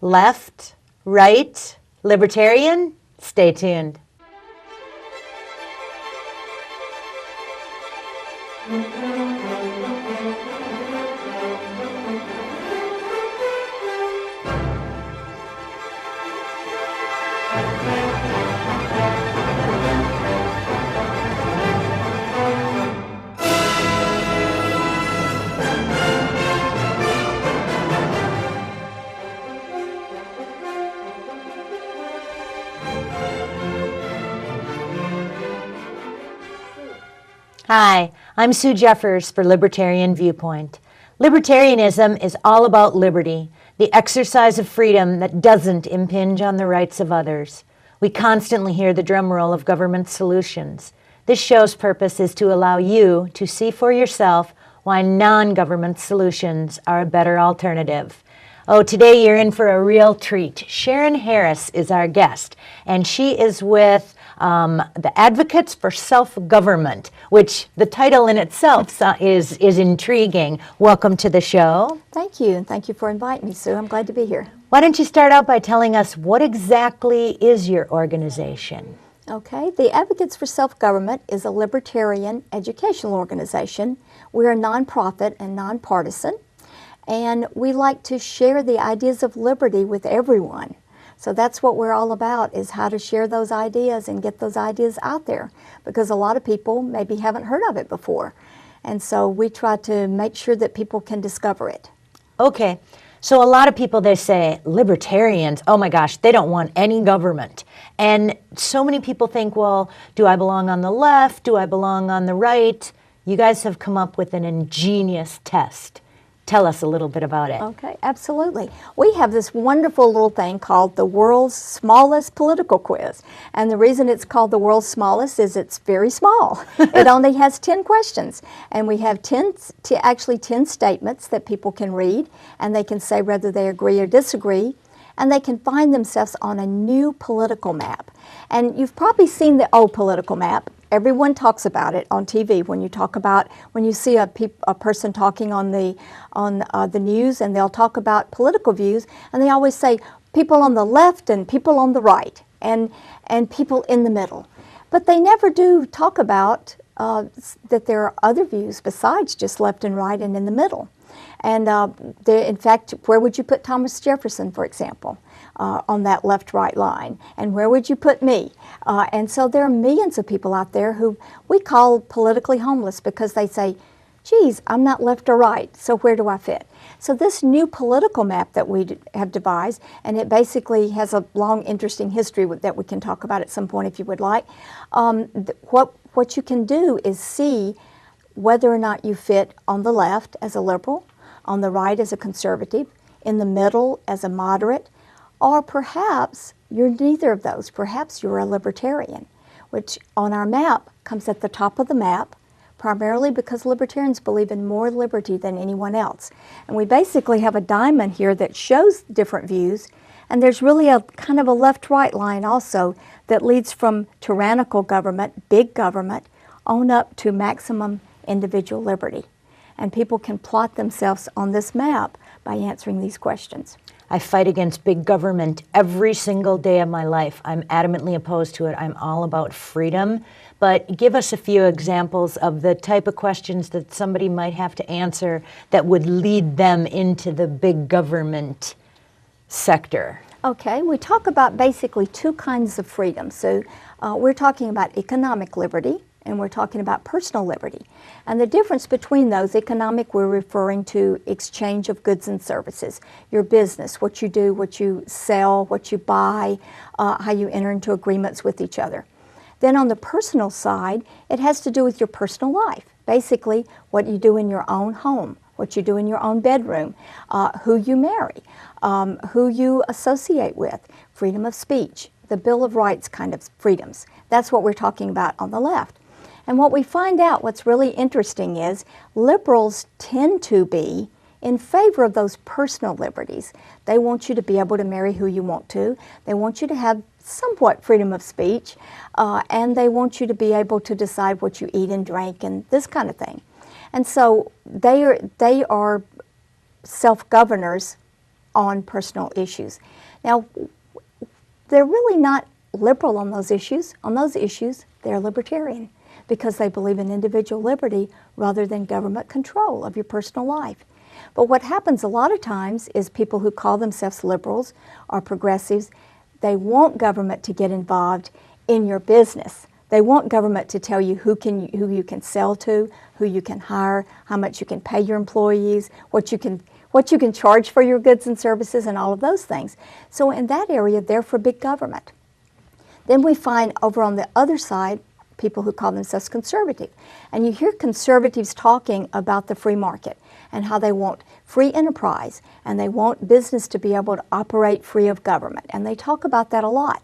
Left, right, libertarian? Stay tuned. Hi, I'm Sue Jeffers for Libertarian Viewpoint. Libertarianism is all about liberty, the exercise of freedom that doesn't impinge on the rights of others. We constantly hear the drum roll of government solutions. This show's purpose is to allow you to see for yourself why non-government solutions are a better alternative. Oh, today you're in for a real treat. Sharon Harris is our guest, and she is with the Advocates for Self-Government, which the title in itself is intriguing. Welcome to the show. Thank you, and thank you for inviting me, Sue. I'm glad to be here. Why don't you start out by telling us what exactly is your organization? Okay, the Advocates for Self-Government is a libertarian educational organization. We're a nonprofit and nonpartisan, and we like to share the ideas of liberty with everyone. So that's what we're all about, is how to share those ideas and get those ideas out there, because a lot of people maybe haven't heard of it before. And so we try to make sure that people can discover it. Okay, so a lot of people, they say, libertarians, oh my gosh, they don't want any government. And so many people think, well, do I belong on the left? Do I belong on the right? You guys have come up with an ingenious test. Tell us a little bit about it. Okay, absolutely. We have this wonderful little thing called the world's smallest political quiz. And the reason it's called the world's smallest is it's very small. It only has 10 questions. And we have 10 statements that people can read, and they can say whether they agree or disagree. And they can find themselves on a new political map. And you've probably seen the old political map. Everyone talks about it on TV. When you see a person talking on the news, and they'll talk about political views, and they always say people on the left and people on the right and people in the middle. But they never do talk about that there are other views besides just left and right and in the middle. And in fact, where would you put Thomas Jefferson, for example, on that left-right line? And where would you put me? And so there are millions of people out there who we call politically homeless, because they say, geez, I'm not left or right, so where do I fit? So this new political map that we have devised, and it basically has a long, interesting history that we can talk about at some point if you would like, what you can do is see whether or not you fit on the left as a liberal, on the right as a conservative, in the middle as a moderate, or perhaps you're neither of those. Perhaps you're a libertarian, which on our map comes at the top of the map, primarily because libertarians believe in more liberty than anyone else. And we basically have a diamond here that shows different views, and there's really a kind of a left-right line also that leads from tyrannical government, big government, on up to maximum individual liberty. And people can plot themselves on this map by answering these questions. I fight against big government every single day of my life. I'm adamantly opposed to it. I'm all about freedom. But give us a few examples of the type of questions that somebody might have to answer that would lead them into the big government sector. Okay, we talk about basically two kinds of freedom. So we're talking about economic liberty, and we're talking about personal liberty. And the difference between those, economic, we're referring to exchange of goods and services, your business, what you do, what you sell, what you buy, how you enter into agreements with each other. Then on the personal side, it has to do with your personal life, basically what you do in your own home, what you do in your own bedroom, who you marry, who you associate with, freedom of speech, the Bill of Rights kind of freedoms. That's what we're talking about on the left. And what we find out, what's really interesting, is liberals tend to be in favor of those personal liberties. They want you to be able to marry who you want to. They want you to have somewhat freedom of speech, and they want you to be able to decide what you eat and drink and this kind of thing. And so they are self-governors on personal issues. Now, they're really not liberal on those issues. On those issues, they're libertarian because they believe in individual liberty rather than government control of your personal life. But what happens a lot of times is people who call themselves liberals or progressives, they want government to get involved in your business. They want government to tell you who you can sell to, who you can hire, how much you can pay your employees, what you can charge for your goods and services, and all of those things. So in that area, they're for big government. Then we find over on the other side people who call themselves conservative. And you hear conservatives talking about the free market and how they want free enterprise and they want business to be able to operate free of government. And they talk about that a lot.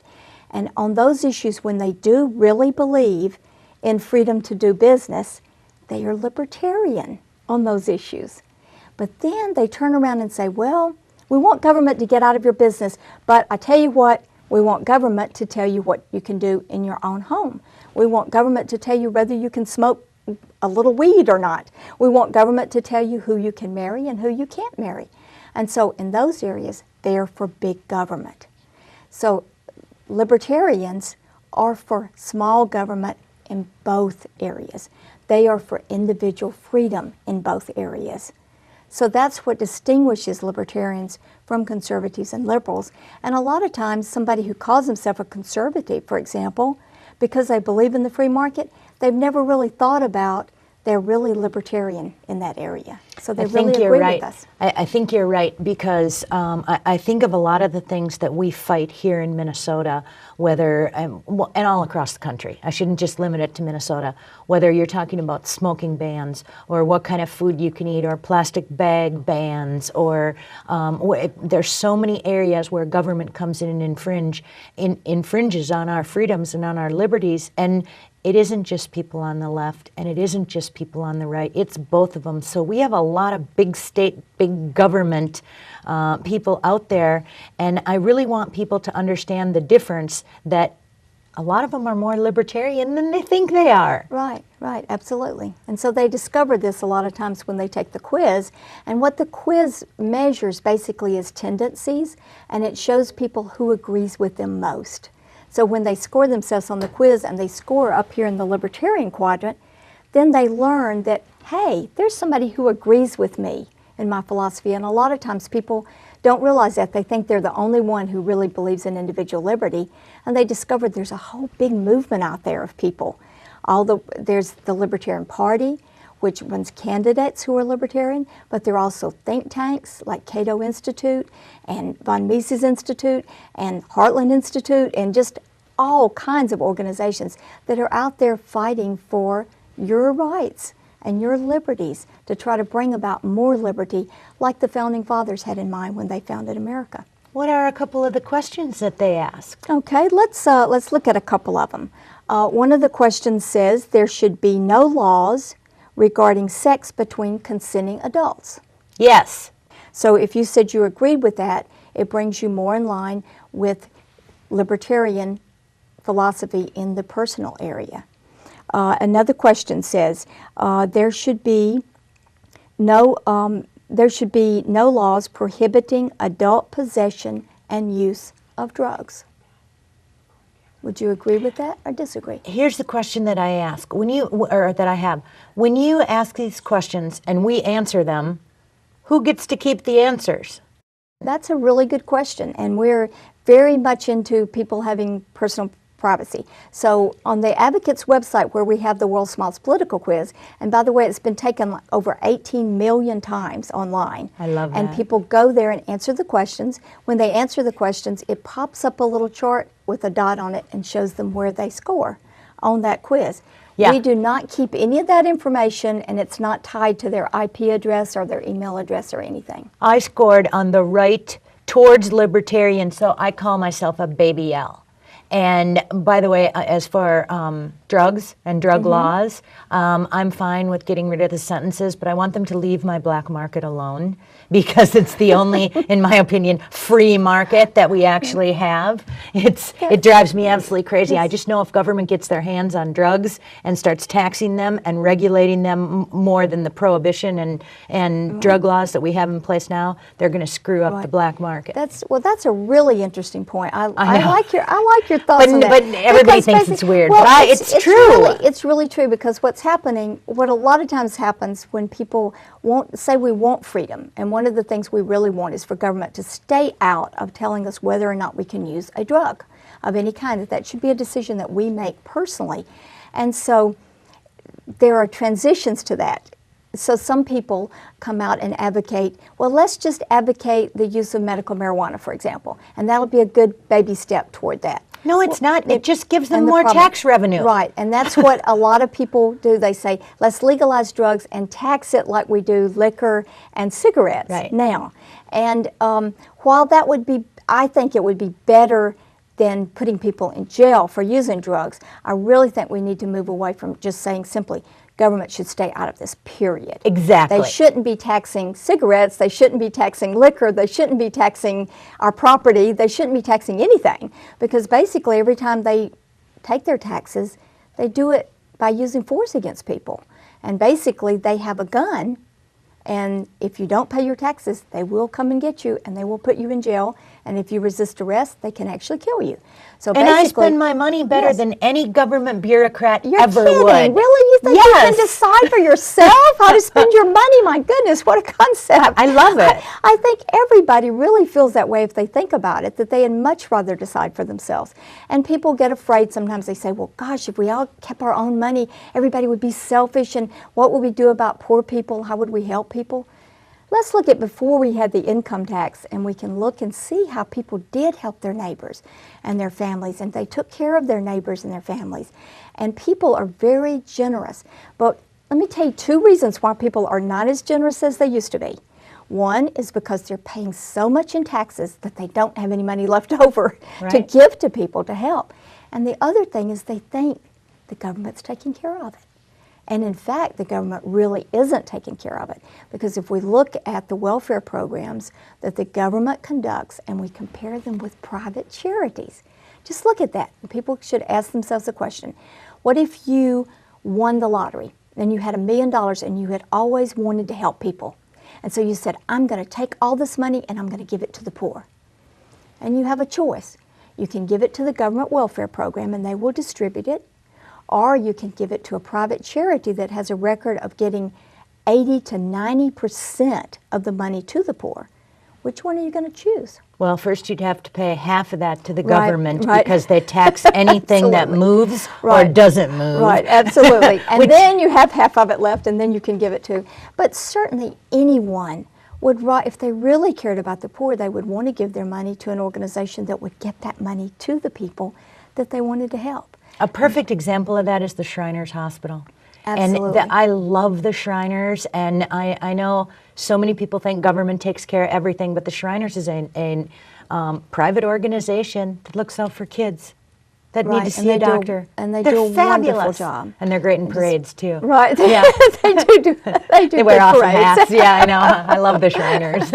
And on those issues, when they do really believe in freedom to do business, they are libertarian on those issues. But then they turn around and say, well, we want government to get out of your business, but I tell you what, we want government to tell you what you can do in your own home. We want government to tell you whether you can smoke a little weed or not. We want government to tell you who you can marry and who you can't marry. And so in those areas, they are for big government. So libertarians are for small government in both areas. They are for individual freedom in both areas. So that's what distinguishes libertarians from conservatives and liberals. And a lot of times somebody who calls himself a conservative, for example, because they believe in the free market, they've never really thought about they're really libertarian in that area. So they really agree with us. I think you're right because I think of a lot of the things that we fight here in Minnesota, whether, and all across the country. I shouldn't just limit it to Minnesota. Whether you're talking about smoking bans or what kind of food you can eat or plastic bag bans or there's so many areas where government comes in and infringes on our freedoms and on our liberties. And it isn't just people on the left, and it isn't just people on the right. It's both of them. So we have a lot of big state, big government people out there, and I really want people to understand the difference that a lot of them are more libertarian than they think they are. Right, right, absolutely. And so they discover this a lot of times when they take the quiz. And what the quiz measures basically is tendencies, and it shows people who agrees with them most. So when they score themselves on the quiz and they score up here in the libertarian quadrant, then they learn that, hey, there's somebody who agrees with me in my philosophy. And a lot of times people don't realize that. They think they're the only one who really believes in individual liberty. And they discover there's a whole big movement out there of people. There's the Libertarian Party, which runs candidates who are libertarian, but there are also think tanks like Cato Institute and von Mises Institute and Heartland Institute and just all kinds of organizations that are out there fighting for your rights and your liberties to try to bring about more liberty like the Founding Fathers had in mind when they founded America. What are a couple of the questions that they ask? Okay, let's look at a couple of them. One of the questions says there should be no laws regarding sex between consenting adults. Yes. So if you said you agreed with that, it brings you more in line with libertarian philosophy in the personal area. Another question says there should be no laws prohibiting adult possession and use of drugs. Would you agree with that or disagree? Here's the question that I ask. When you ask these questions and we answer them, who gets to keep the answers? That's a really good question, and we're very much into people having personal privacy. So on the Advocates website where we have the world's smallest political quiz, and by the way, it's been taken over 18 million times online. I love that. And people go there and answer the questions. When they answer the questions, it pops up a little chart with a dot on it and shows them where they score on that quiz. Yeah. We do not keep any of that information, and it's not tied to their IP address or their email address or anything. I scored on the right towards libertarian, so I call myself a baby L. And by the way, as for drugs and drug laws. I'm fine with getting rid of the sentences, but I want them to leave my black market alone, because it's the only, in my opinion, free market that we actually have. It drives me absolutely crazy. I just know if government gets their hands on drugs and starts taxing them and regulating them more than the prohibition and drug laws that we have in place now, they're going to screw up the black market. That's a really interesting point. I like your thoughts on that. But everybody thinks it's weird. Well, but it's true. It's really true, because what's happening, what a lot of times happens when people we want freedom, and one of the things we really want is for government to stay out of telling us whether or not we can use a drug of any kind. That should be a decision that we make personally. And so there are transitions to that. So some people come out and advocate, well, let's just advocate the use of medical marijuana, for example, and that'll be a good baby step toward that. No, it's not. It just gives them more tax revenue. Right, and that's what a lot of people do. They say, let's legalize drugs and tax it like we do liquor and cigarettes now. And while that would be, I think it would be better than putting people in jail for using drugs, I really think we need to move away from just saying simply, government should stay out of this, period. Exactly. They shouldn't be taxing cigarettes. They shouldn't be taxing liquor. They shouldn't be taxing our property. They shouldn't be taxing anything, because basically every time they take their taxes, they do it by using force against people. And basically they have a gun, and if you don't pay your taxes, they will come and get you, and they will put you in jail. And if you resist arrest, they can actually kill you. So and I spend my money better than any government bureaucrat You're ever kidding. would. Really? You think you can decide for yourself how to spend your money? My goodness, what a concept. I love it. I think everybody really feels that way if they think about it, that they'd much rather decide for themselves. And people get afraid sometimes. They say, well, gosh, if we all kept our own money, everybody would be selfish, and what would we do about poor people? How would we help people? Let's look at before we had the income tax, and we can look and see how people did help their neighbors and their families, and they took care of their neighbors and their families. And people are very generous. But let me tell you 2 reasons why people are not as generous as they used to be. One is because they're paying so much in taxes that they don't have any money left over to give to people to help. And the other thing is they think the government's taking care of it. And in fact, the government really isn't taking care of it, because if we look at the welfare programs that the government conducts and we compare them with private charities, just look at that. People should ask themselves a question. What if you won the lottery and you had $1 million and you had always wanted to help people? And so you said, I'm going to take all this money and I'm going to give it to the poor. And you have a choice. You can give it to the government welfare program and they will distribute it, or you can give it to a private charity that has a record of getting 80 to 90% of the money to the poor. Which one are you going to choose? Well, first you'd have to pay half of that to the government because they tax anything that moves or doesn't move. Right, absolutely. And then you have half of it left, and then you can give it to. But certainly anyone would, if they really cared about the poor, they would want to give their money to an organization that would get that money to the people that they wanted to help. A perfect example of that is the Shriners Hospital. Absolutely. And I love the Shriners, and I know so many people think government takes care of everything, but the Shriners is a private organization that looks out for kids that need to see a doctor. And they're do a fabulous wonderful job. And they're great in parades, too. Right. Yeah. They wear awesome parades. hats. Yeah, I know. I love the Shriners.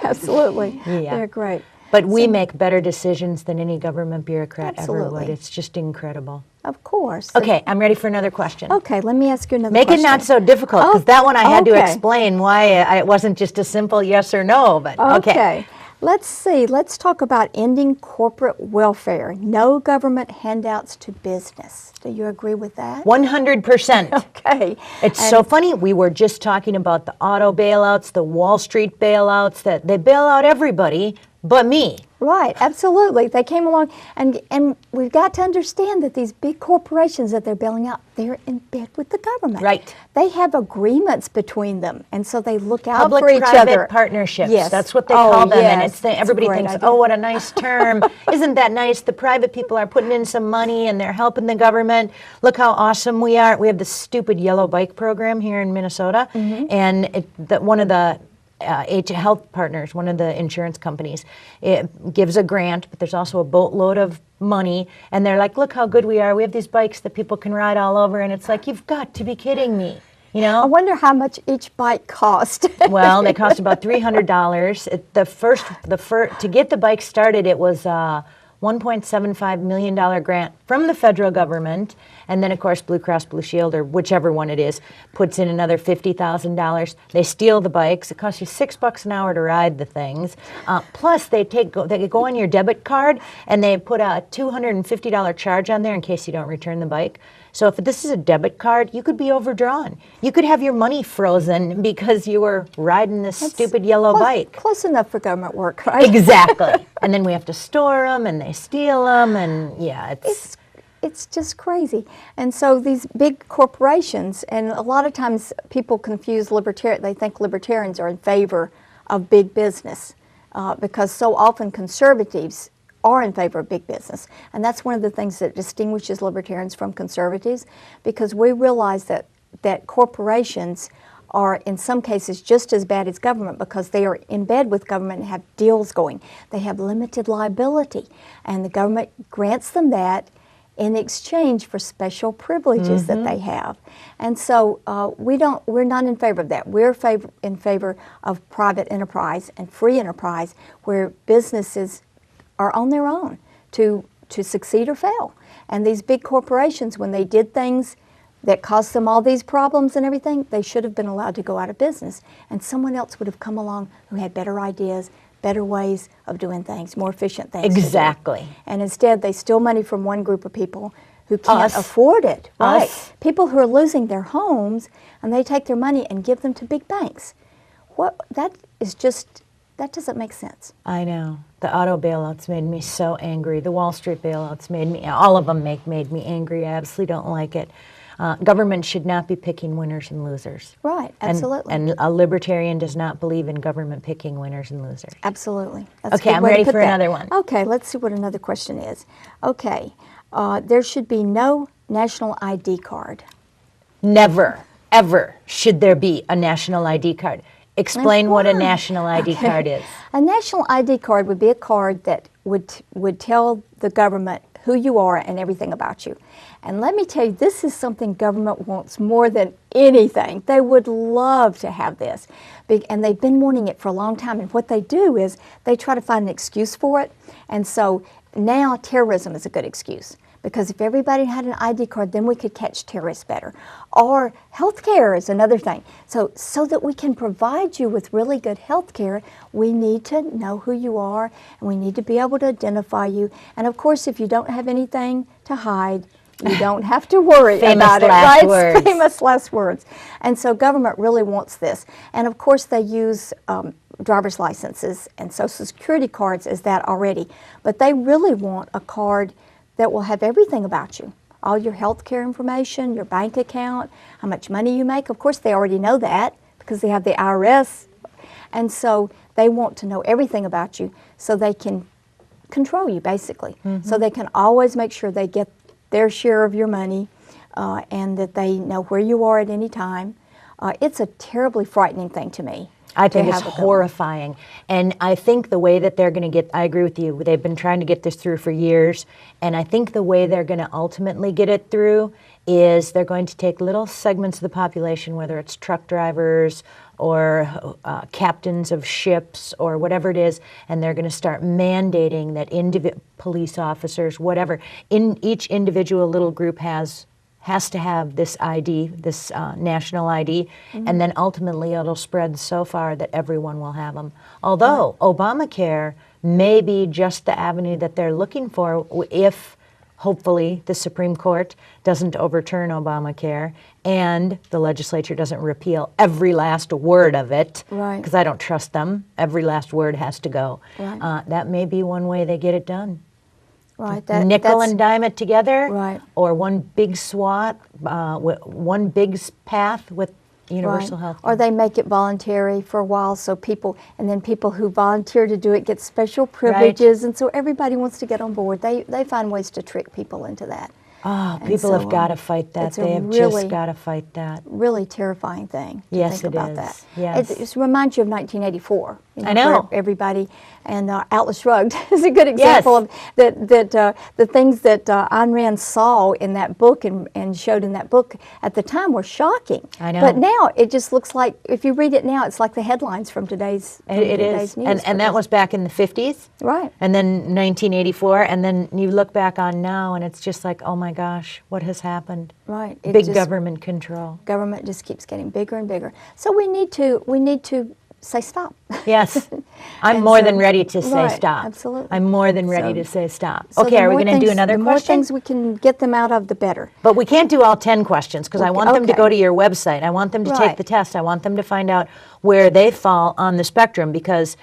Absolutely. Yeah. They're great. But we make better decisions than any government bureaucrat ever would. Absolutely. It's just incredible. Of course. Okay, I'm ready for another question. Okay, let me ask you another Make question. it not so difficult, because that one I had to Okay. explain why it wasn't just a simple yes or no, but okay. Let's see. Let's talk about ending corporate welfare. No government handouts to business. Do you agree with that? 100%. Okay. It's so funny. We were just talking about the auto bailouts, the Wall Street bailouts, that they bail out everybody but me. Right, absolutely. They came along, and we've got to understand that these big corporations that they're bailing out, they're in bed with the government. Right. They have agreements between them, and so they look out for each Public-private other. partnerships. Yes. That's what they call them. And yes. everybody It's a great thinks, idea. oh, what a nice term. Isn't that nice? The private people are putting in some money and they're helping the government. Look how awesome we are. We have this stupid yellow bike program here in Minnesota. Mm-hmm. And one of the Health Partners, one of the insurance companies, it gives a grant, but there's also a boatload of money, and they're like, look how good we are. We have these bikes that people can ride all over, and it's like, you've got to be kidding me. You know? I wonder how much each bike cost. Well, they cost about $300. To get the bike started, it was $1.75 million grant from the federal government, and then of course Blue Cross Blue Shield, or whichever one it is, puts in another $50,000. They steal the bikes. It costs you $6 an hour to ride the things. Plus they go on your debit card and they put a $250 charge on there in case you don't return the bike. So if this is a debit card, you could be overdrawn. You could have your money frozen because you were riding this stupid yellow bike. Close enough for government work, right? Exactly. And then we have to store them, and they steal them, and yeah, it's just crazy. And so these big corporations, and a lot of times people confuse they think libertarians are in favor of big business because so often conservatives are in favor of big business. And that's one of the things that distinguishes libertarians from conservatives, because we realize that corporations are in some cases just as bad as government because they are in bed with government and have deals going. They have limited liability, and the government grants them that in exchange for special privileges that they have. And so we're not in favor of that. We're in favor of private enterprise and free enterprise where businesses are on their own to succeed or fail. And these big corporations, when they did things that caused them all these problems and everything, they should have been allowed to go out of business. And someone else would have come along who had better ideas, better ways of doing things, more efficient things. Exactly. And instead, they steal money from one group of people who can't afford it. Right. People who are losing their homes, and they take their money and give them to big banks. That doesn't make sense. I know. The auto bailouts made me so angry. The Wall Street bailouts all of them made me angry. I absolutely don't like it. Government should not be picking winners and losers. Right, absolutely. And a libertarian does not believe in government picking winners and losers. Absolutely. That's okay, I'm ready for another one. Okay, let's see what another question is. Okay, there should be no national ID card. Never, ever should there be a national ID card. Explain what a national ID card is. A national ID card would be a card that would tell the government who you are and everything about you. And let me tell you, this is something government wants more than anything. They would love to have this. And they've been wanting it for a long time. And what they do is they try to find an excuse for it. And so now terrorism is a good excuse. Because if everybody had an ID card, then we could catch terrorists better. Or health care is another thing. So that we can provide you with really good health care, we need to know who you are, and we need to be able to identify you. And of course, if you don't have anything to hide, you don't have to worry about it, right? Words. Famous last words. And so government really wants this. And of course, they use driver's licenses and Social Security cards as that already. But they really want a card that will have everything about you. All your health care information, your bank account, how much money you make. Of course, they already know that because they have the IRS. And so they want to know everything about you so they can control you, basically. So they can always make sure they get their share of your money and that they know where you are at any time. It's a terribly frightening thing to me. I think it's horrifying. And I think the way that they're going to I agree with you, they've been trying to get this through for years, and I think the way they're going to ultimately get it through is they're going to take little segments of the population, whether it's truck drivers or captains of ships or whatever it is, and they're going to start mandating that police officers, whatever, in each individual little group has to have this ID, this national ID, and then ultimately it'll spread so far that everyone will have them. Although Obamacare may be just the avenue that they're looking for if, hopefully, the Supreme Court doesn't overturn Obamacare and the legislature doesn't repeal every last word of it, because I don't trust them. Every last word has to go. That may be one way they get it done. Nickel and dime it together, or one big SWAT, one big path with universal health care. Or they make it voluntary for a while, so people who volunteer to do it get special privileges, and so everybody wants to get on board. They find ways to trick people into that. Oh, And people so, have got to fight that. it's a They have really- just got to fight that. Really terrifying thing to Yes, think it about is. that. Yes. It reminds you of 1984. I know. For everybody, and Atlas Shrugged is a good example of the things that Ayn Rand saw in that book and showed in that book at the time were shocking. I know. But now it just looks like, if you read it now, it's like the headlines from today's It is. news. And that was back in the 50s. Right. And then 1984. And then you look back on now and it's just like, oh my gosh, what has happened? Right. Big government control. Government just keeps getting bigger and bigger. So we need to say stop. Yes. I'm And more so- than ready to say right, stop. absolutely. I'm more than ready So- to say stop. So Okay, the are we more going to do things- another the more question? things we can get them out of, the better. But we can't do all 10 questions because I want them to Okay. go to your website. I want them to take Right. the test. I want them to find out where they fall on the spectrum because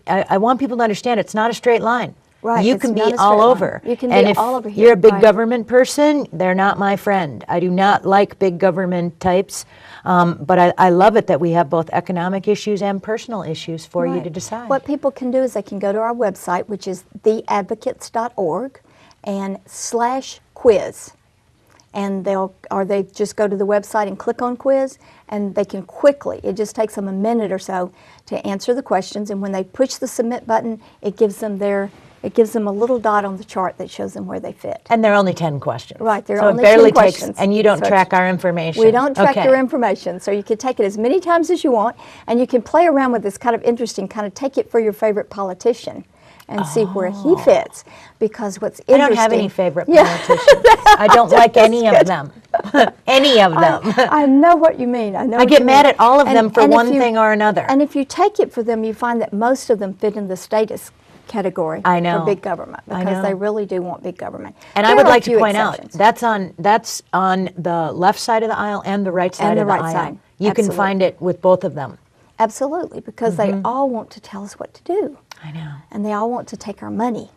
I want people to understand it's not a straight line. Right, You it's can not be a all straight line. over. You can and be if all over here, you're a big right. government person, they're not my friend. I do not like big government types. But I love it that we have both economic issues and personal issues for you Right. to decide. What people can do is they can go to our website, which is theadvocates.org, and /quiz. And they just go to the website and click on quiz, and they can quickly, it just takes them a minute or so to answer the questions, and when they push the submit button, it gives them a little dot on the chart that shows them where they fit. And there are only 10 questions. Right, there are so only it barely 10 takes, questions. and you don't So track it's- our information. We don't track Okay. your information, so you can take it as many times as you want, and you can play around with this kind of interesting, kind of take it for your favorite politician and see where he fits. Because what's I interesting... don't have any favorite Yeah. politicians. I don't like any of them. Any of them. I know what you mean. I know. I what get you mad mean. at all of them for if one thing or another. And if you take it for them, you find that most of them fit in the status category I know. for big government I because know. they really do want big government. And There I would are a like to few point out exceptions. that's on the left side of the aisle and the right side And the of the right aisle. side. You can Absolutely. find it with both of them. Absolutely, because they all want to tell us what to do. I know. And they all want to take our money.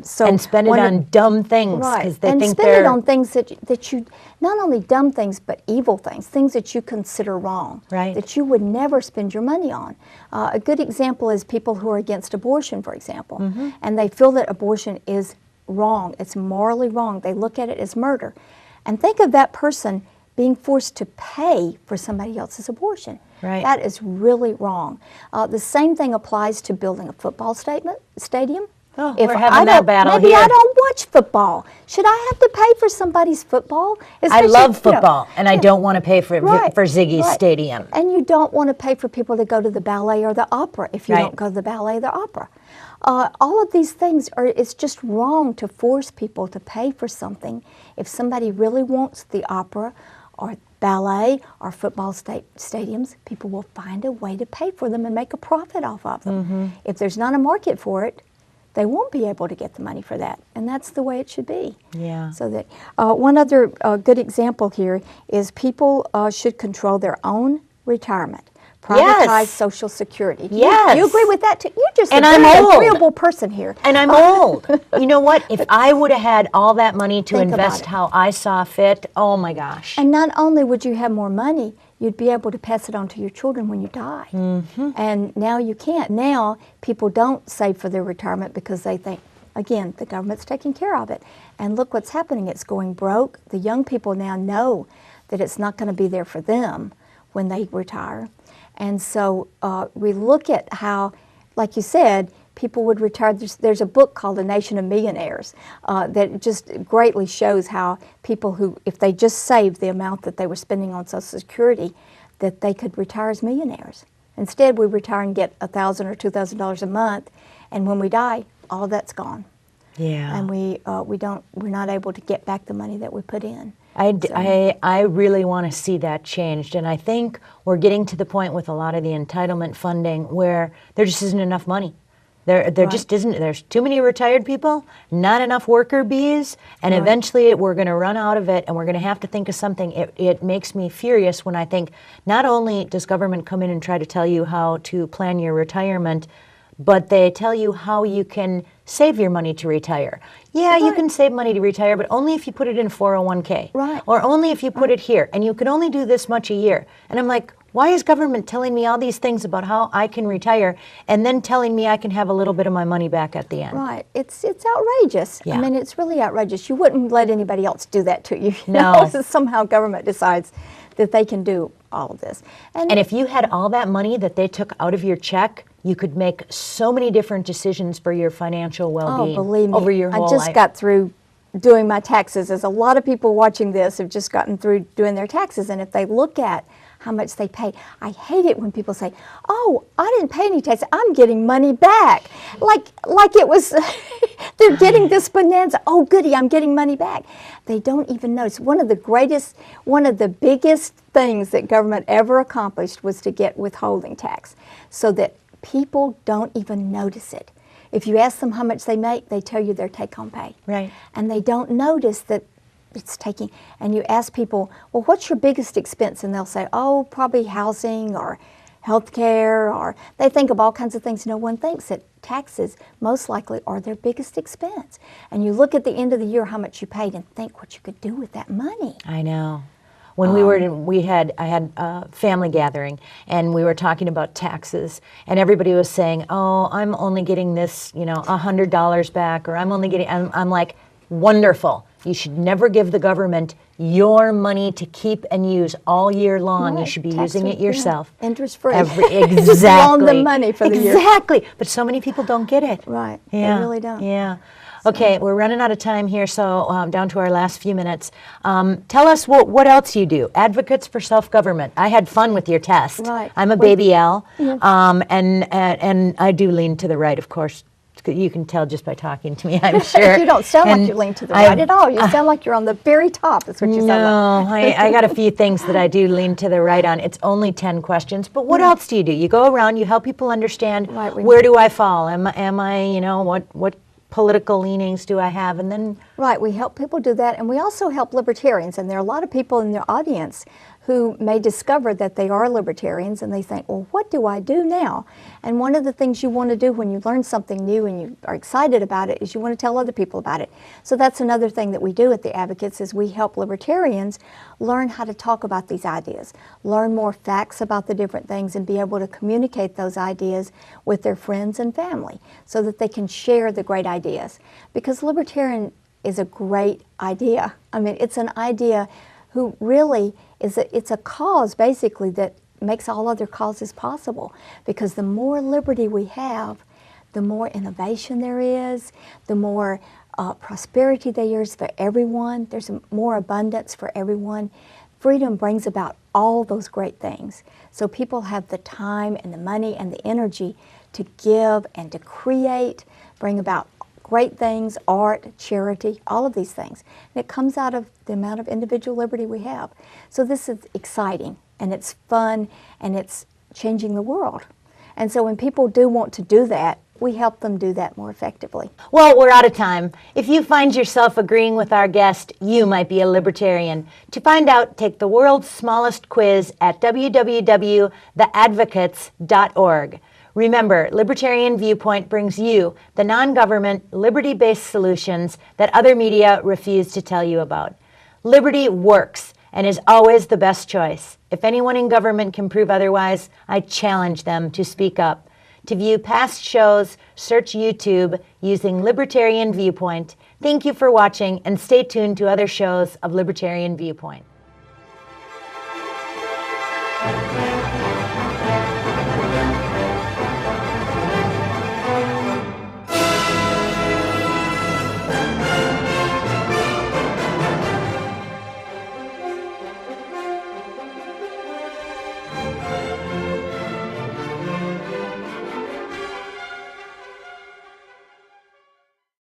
So And spend it one of- on dumb things Right, because they and think spend they're it on things that you, not only dumb things, but evil things that you consider wrong, Right. that you would never spend your money on. A good example is people who are against abortion, for example, Mm-hmm. and they feel that abortion is wrong, it's morally wrong. They look at it as murder. And think of that person being forced to pay for somebody else's abortion. Right. That is really wrong. The same thing applies to building a football stadium. Oh, If we're having I that don't- battle maybe here. I don't watch football. Should I have to pay for somebody's football? I Especially, love you know, football, and I don't want to pay for right, Ziggy's right. stadium. And you don't want to pay for people to go to the ballet or the opera if you Right. don't go to the ballet or the opera. All of these things it's just wrong to force people to pay for something. If somebody really wants the opera or ballet or football stadiums, people will find a way to pay for them and make a profit off of them. Mm-hmm. If there's not a market for it, they won't be able to get the money for that, and that's the way it should be. Yeah. So that one other good example here is people should control their own retirement, privatize Yes. Social Security. Yes. You agree with that too? You're just And a I'm very old. agreeable person here. And I'm old. You know what? If I would have had all that money to Think about invest it. how I saw fit, oh my gosh. And not only would you have more money, you'd be able to pass it on to your children when you die. Mm-hmm. And now you can't. Now people don't save for their retirement because they think, again, the government's taking care of it. And look what's happening. It's going broke. The young people now know that it's not going to be there for them when they retire. And so we look at how, like you said, people would retire. There's a book called The Nation of Millionaires that just greatly shows how people who, if they just saved the amount that they were spending on Social Security, that they could retire as millionaires. Instead, we retire and get $1,000 or $2,000 a month, and when we die, all of that's gone. Yeah. And we're not able to get back the money that we put in. I really want to see that changed, and I think we're getting to the point with a lot of the entitlement funding where there just isn't enough money. There just isn't. There's too many retired people, not enough worker bees, and eventually we're going to run out of it, and we're going to have to think of something. It makes me furious when I think not only does government come in and try to tell you how to plan your retirement, but they tell you how you can save your money to retire. Yeah, you can save money to retire, but only if you put it in 401k. Right. Or only if you put it here, and you can only do this much a year. And I'm like, Why is government telling me all these things about how I can retire and then telling me I can have a little bit of my money back at the end? Right. It's outrageous. Yeah. I mean, it's really outrageous. You wouldn't let anybody else do that to you. You No. know? So somehow government decides that they can do all of this. And if you had all that money that they took out of your check, you could make so many different decisions for your financial well-being believe me, over your whole I just life. got through doing my taxes. As a lot of people watching this have just gotten through doing their taxes, and if they look at how much they pay, I hate it when people say, "Oh, I didn't pay any taxes. I'm getting money back," like it was they're getting this bonanza. Oh, goody, I'm getting money back. They don't even notice. One of the biggest things that government ever accomplished was to get withholding tax, so that people don't even notice it. If you ask them how much they make, they tell you their take-home pay. Right. And they don't notice that it's taking, and you ask people, well, what's your biggest expense? And they'll say, oh, probably housing or health care, or they think of all kinds of things. No one thinks that taxes most likely are their biggest expense. And you look at the end of the year how much you paid and think what you could do with that money. I know. When I had a family gathering, and we were talking about taxes, and everybody was saying, "Oh, I'm only getting this, $100 back," or I'm like, wonderful. You should never give the government your money to keep and use all year long. Right. You should be Tax using it yourself. Interest free. Exactly. Just loan them money for the year. Exactly. But so many people don't get it. Right. Yeah. They really don't. Yeah. Okay, we're running out of time here, so down to our last few minutes. Tell us what else you do. Advocates for Self-Government. I had fun with your test. Right. I'm a baby L, Yes. and I do lean to the right, of course. You can tell just by talking to me, I'm sure. You don't sound like you lean to the right at all. You sound like you're on the very top. That's what you sound like. No, I got a few things that I do lean to the right on. It's only 10 questions, but what else do you do? You go around, you help people understand, Right, where do I fall? Am I, what political leanings do I have? And then Right, we help people do that, and we also help libertarians, and there are a lot of people in their audience who may discover that they are libertarians, and they think, well, what do I do now? And one of the things you want to do when you learn something new and you are excited about it is you want to tell other people about it. So that's another thing that we do at the Advocates, is we help libertarians learn how to talk about these ideas, learn more facts about the different things, and be able to communicate those ideas with their friends and family so that they can share the great ideas. Because libertarian is a great idea. I mean, it's an idea who really it's a cause basically that makes all other causes possible, because the more liberty we have, the more innovation there is, the more prosperity there is for everyone, there's more abundance for everyone. Freedom brings about all those great things. So people have the time and the money and the energy to give and to create, bring about great things, art, charity, all of these things. And it comes out of the amount of individual liberty we have. So this is exciting, and it's fun, and it's changing the world. And so when people do want to do that, we help them do that more effectively. Well, we're out of time. If you find yourself agreeing with our guest, you might be a libertarian. To find out, take the world's smallest quiz at www.theadvocates.org. Remember, Libertarian Viewpoint brings you the non-government, liberty-based solutions that other media refuse to tell you about. Liberty works and is always the best choice. If anyone in government can prove otherwise, I challenge them to speak up. To view past shows, search YouTube using Libertarian Viewpoint. Thank you for watching, and stay tuned to other shows of Libertarian Viewpoint.